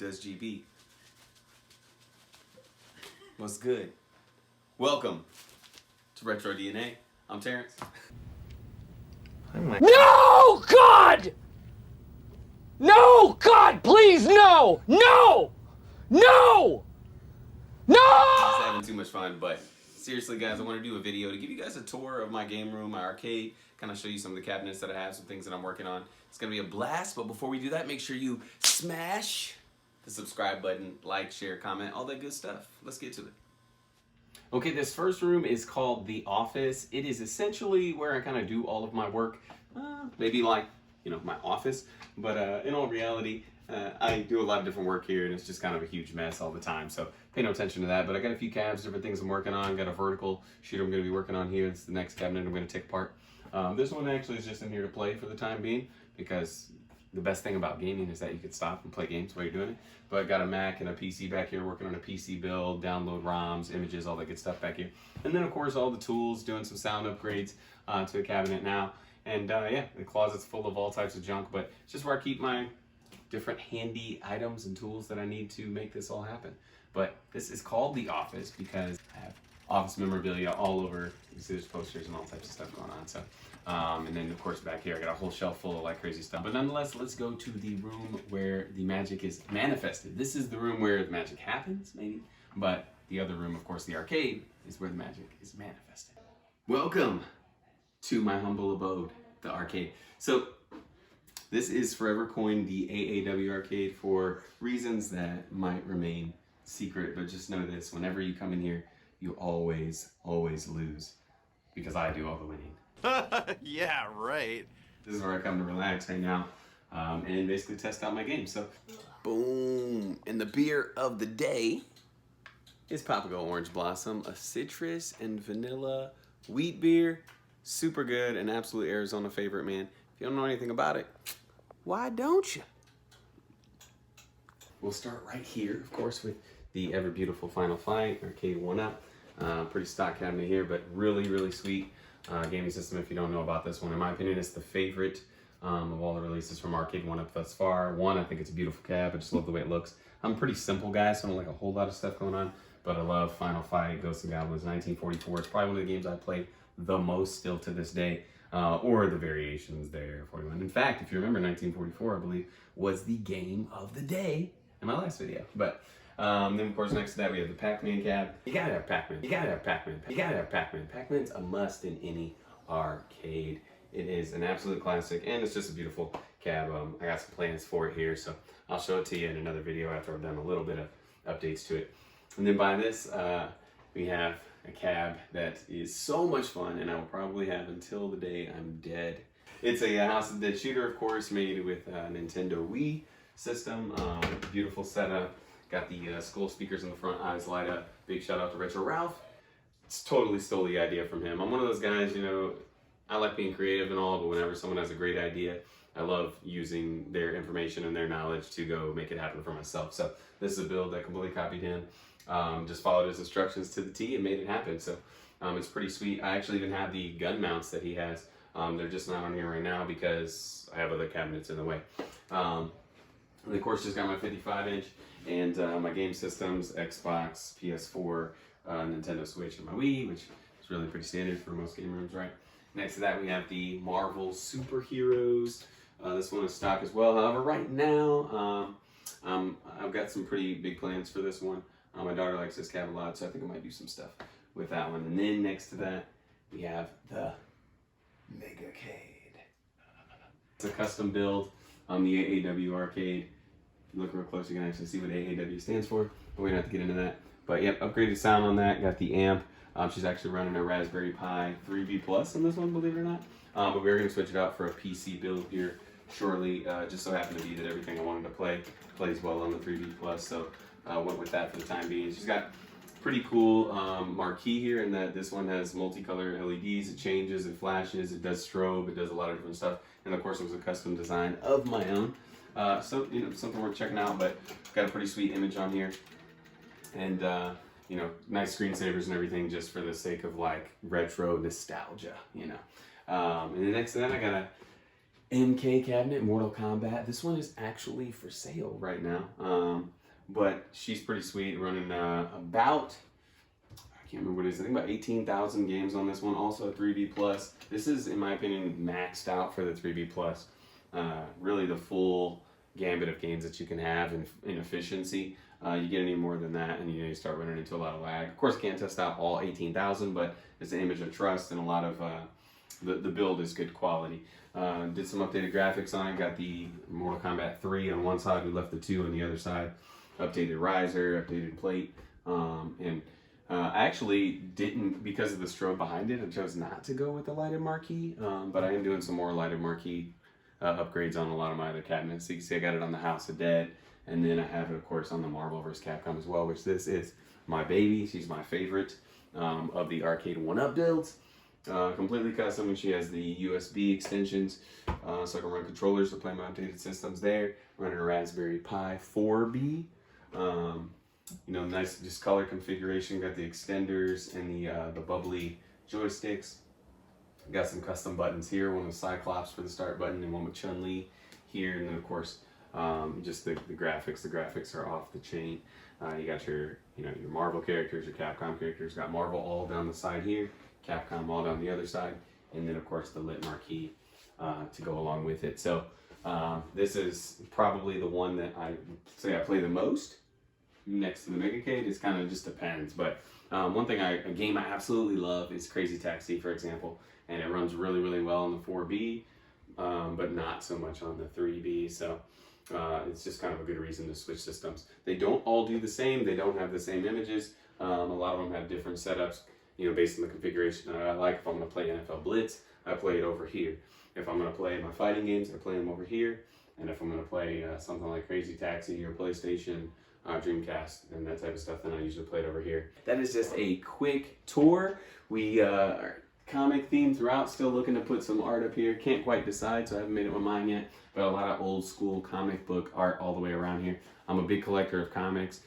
does GB? What's good? Welcome to Retro DNA. I'm Terrence. No, God! No, God, please, no! No! No! No! Just having too much fun, but seriously, guys, I want to do a video to give you guys a tour of my game room, my arcade, kind of show you some of the cabinets that I have, some things that I'm working on. It's going to be a blast, but before we do that, make sure you smash the subscribe button, like, share, comment, all that good stuff. Let's get to it. Okay, this first room is called the office. It is essentially where I kind of do all of my work, maybe like, my office, but in all reality, I do a lot of different work here, and it's just kind of a huge mess all the time, so pay no attention to that. But I got a few cabs, different things I'm working on. Got a vertical shooter I'm going to be working on here. It's the next cabinet I'm going to take apart. This one actually is just in here to play for the time being, because the best thing about gaming is that you can stop and play games while you're doing it. But I got a Mac and a PC back here, working on a PC build, download ROMs, images, all that good stuff back here. And then of course all the tools, doing some sound upgrades to the cabinet now. And yeah, the closet's full of all types of junk, but it's just where I keep my different handy items and tools that I need to make this all happen. But this is called the office because I have office memorabilia all over. You can see there's posters and all types of stuff going on. So, and then of course back here I got a whole shelf full of like crazy stuff. But nonetheless, let's go to the room where the magic is manifested. This is the room where the magic happens, maybe. But the other room, of course, the arcade, is where the magic is manifested. Welcome to my humble abode, the arcade. So this is forever coined the AAW arcade for reasons that might remain secret, but just know this: whenever you come in here, you always lose, because I do all the winning. Yeah, right. This is where I come to relax, hang out, and basically test out my game. So, boom! And the beer of the day is Papago Orange Blossom, a citrus and vanilla wheat beer. Super good, an absolute Arizona favorite, man. If you don't know anything about it, why don't you? We'll start right here, of course, with the ever beautiful Final Fight Arcade 1-Up. Pretty stock cabinet here, but really sweet gaming system. If you don't know about this one, in my opinion, it's the favorite of all the releases from Arcade 1-Up thus far. One, I think it's a beautiful cab. I just love the way it looks. I'm a pretty simple guy, so I don't like a whole lot of stuff going on, but I love Final Fight, Ghosts and Goblins, 1944. It's probably one of the games I play the most still to this day, or the variations there, 41. In fact, if you remember, 1944, I believe, was the game of the day in my last video. But then, of course, next to that, we have the Pac-Man Cab. You gotta have Pac-Man. You gotta have Pac-Man. You gotta have Pac-Man. Pac-Man's a must in any arcade. It is an absolute classic, and it's just a beautiful cab. I got some plans for it here, so I'll show it to you in another video after I've done a little bit of updates to it. And then by this, we have a cab that is so much fun, and I will probably have until the day I'm dead. It's a House of the Dead shooter, of course, made with a Nintendo Wii system. Beautiful setup. Got the skull speakers in the front, eyes light up. Big shout out to Retro Ralph. It's totally stole the idea from him. I'm one of those guys, I like being creative and all, but whenever someone has a great idea, I love using their information and their knowledge to go make it happen for myself. So this is a build that completely copied him. Just followed his instructions to the T and made it happen. So it's pretty sweet. I actually even have the gun mounts that he has. They're just not on here right now because I have other cabinets in the way. And of course, just got my 55-inch and my game systems: Xbox, PS4, Nintendo Switch, and my Wii, which is really pretty standard for most game rooms, right? Next to that, we have the Marvel Superheroes. This one is stock as well. However, right now, I've got some pretty big plans for this one. My daughter likes this cab a lot, so I think I might do some stuff with that one. And then next to that, we have the Megacade. It's a custom build on the AAW arcade. If you look real close, you can actually see what AAW stands for, but we don't have to get into that. But yep, upgraded sound on that, got the amp. She's actually running a Raspberry Pi 3B Plus on this one, believe it or not. But we're gonna switch it out for a PC build here shortly. Just so happened to be that everything I wanted to play plays well on the 3B Plus, so went with that for the time being. She's got pretty cool Marquee here, in that this one has multicolor LEDs. It changes, it flashes, it does strobe, it does a lot of different stuff. And of course, it was a custom design of my own. So something worth checking out. But got a pretty sweet image on here, and nice screensavers and everything, just for the sake of like retro nostalgia. And then next to that, I got a MK cabinet, Mortal Kombat. This one is actually for sale right now. But she's pretty sweet, running about, I can't remember what it is, I think about 18,000 games on this one. Also a 3B Plus. This is, in my opinion, maxed out for the 3B Plus. Really the full gambit of games that you can have in efficiency. You get any more than that, and you start running into a lot of lag. Of course, can't test out all 18,000, but it's an image of trust, and a lot of the build is good quality. Did some updated graphics on it. Got the Mortal Kombat 3 on one side. We left the 2 on the other side. Updated riser, updated plate, and I actually didn't, because of the strobe behind it, I chose not to go with the lighted marquee, but I am doing some more lighted marquee upgrades on a lot of my other cabinets. So you can see I got it on the House of Dead, and then I have it, of course, on the Marvel vs. Capcom as well, which this is my baby. She's my favorite of the Arcade 1-Up builds. Completely custom, and she has the USB extensions, so I can run controllers to play my updated systems there. Running a Raspberry Pi 4B. Nice just color configuration. Got the extenders and the bubbly joysticks. Got some custom buttons here. One with Cyclops for the start button, and one with Chun-Li here. And then of course, just the graphics. The graphics are off the chain. You got your your Marvel characters, your Capcom characters. Got Marvel all down the side here, Capcom all down the other side, and then of course the lit marquee to go along with it. So this is probably the one that I say I play the most. Next to the Megacade, it kind of just depends. But one thing, a game I absolutely love is Crazy Taxi, for example, and it runs really, really well on the 4B, but not so much on the 3B. So it's just kind of a good reason to switch systems. They don't all do the same. They don't have the same images. A lot of them have different setups, based on the configuration that I like. If I'm going to play NFL Blitz, I play it over here. If I'm going to play my fighting games, I play them over here. And if I'm going to play something like Crazy Taxi or PlayStation, Dreamcast, and that type of stuff, then I usually play it over here. That is just a quick tour. We are comic themed throughout, still looking to put some art up here. Can't quite decide, so I haven't made up my mind yet, but a lot of old school comic book art all the way around here. I'm a big collector of comics.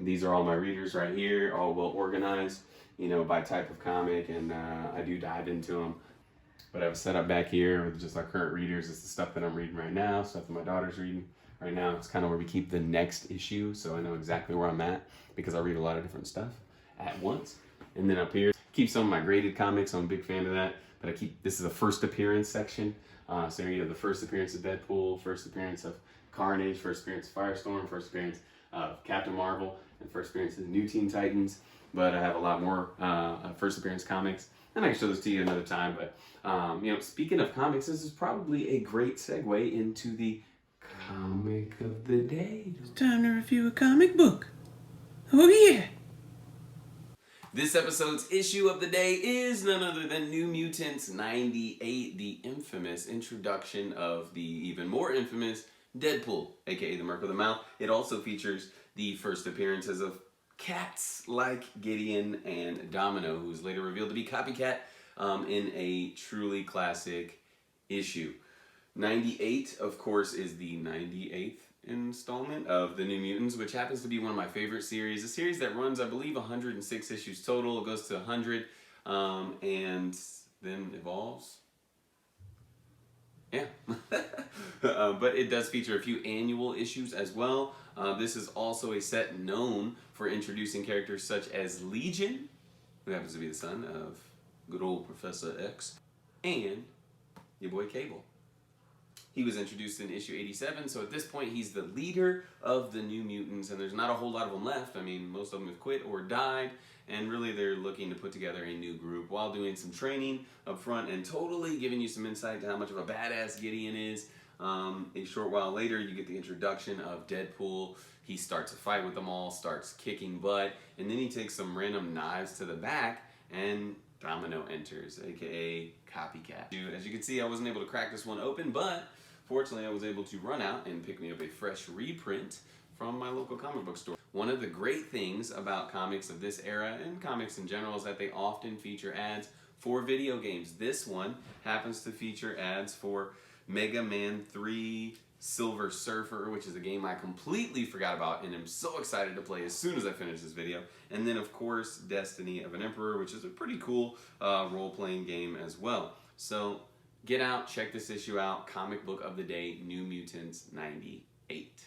These are all my readers right here, all well organized, by type of comic, and I do dive into them. But I have a setup back here with just our current readers. It's the stuff that I'm reading right now, stuff that my daughter's reading. Right now, it's kind of where we keep the next issue, so I know exactly where I'm at, because I read a lot of different stuff at once. And then up here, keep some of my graded comics. I'm a big fan of that. But this is a first appearance section. So you have the first appearance of Deadpool, first appearance of Carnage, first appearance of Firestorm, first appearance of Captain Marvel, and first appearance of the new Teen Titans. But I have a lot more first appearance comics, and I can show this to you another time. But speaking of comics, this is probably a great segue into the comic of the day. It's time to review a comic book. Oh yeah! This episode's issue of the day is none other than New Mutants 98, the infamous introduction of the even more infamous Deadpool, aka the Merc of the Mouth. It also features the first appearances of cats like Gideon and Domino, who's later revealed to be Copycat in a truly classic issue. 98, of course, is the 98th installment of the New Mutants, which happens to be one of my favorite series. A series that runs, I believe, 106 issues total. It goes to 100 and then evolves. Yeah. But it does feature a few annual issues as well. This is also a set known for introducing characters such as Legion, who happens to be the son of good old Professor X, and your boy Cable. He was introduced in issue 87, so at this point he's the leader of the New Mutants, and there's not a whole lot of them left. I mean, most of them have quit or died, and really they're looking to put together a new group while doing some training up front and totally giving you some insight to how much of a badass Gideon is. A short while later, you get the introduction of Deadpool. He starts a fight with them all, starts kicking butt, and then he takes some random knives to the back, and Domino enters, aka Copycat. As you can see, I wasn't able to crack this one open, but fortunately I was able to run out and pick me up a fresh reprint from my local comic book store. One of the great things about comics of this era, and comics in general, is that they often feature ads for video games. This one happens to feature ads for Mega Man 3 Silver Surfer, which is a game I completely forgot about and am so excited to play as soon as I finish this video. And then, of course, Destiny of an Emperor, which is a pretty cool role-playing game as well. So Get out, check this issue out. Comic book of the day, New Mutants 98.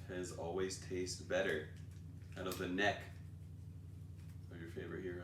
Has always tastes better out of the neck of your favorite hero.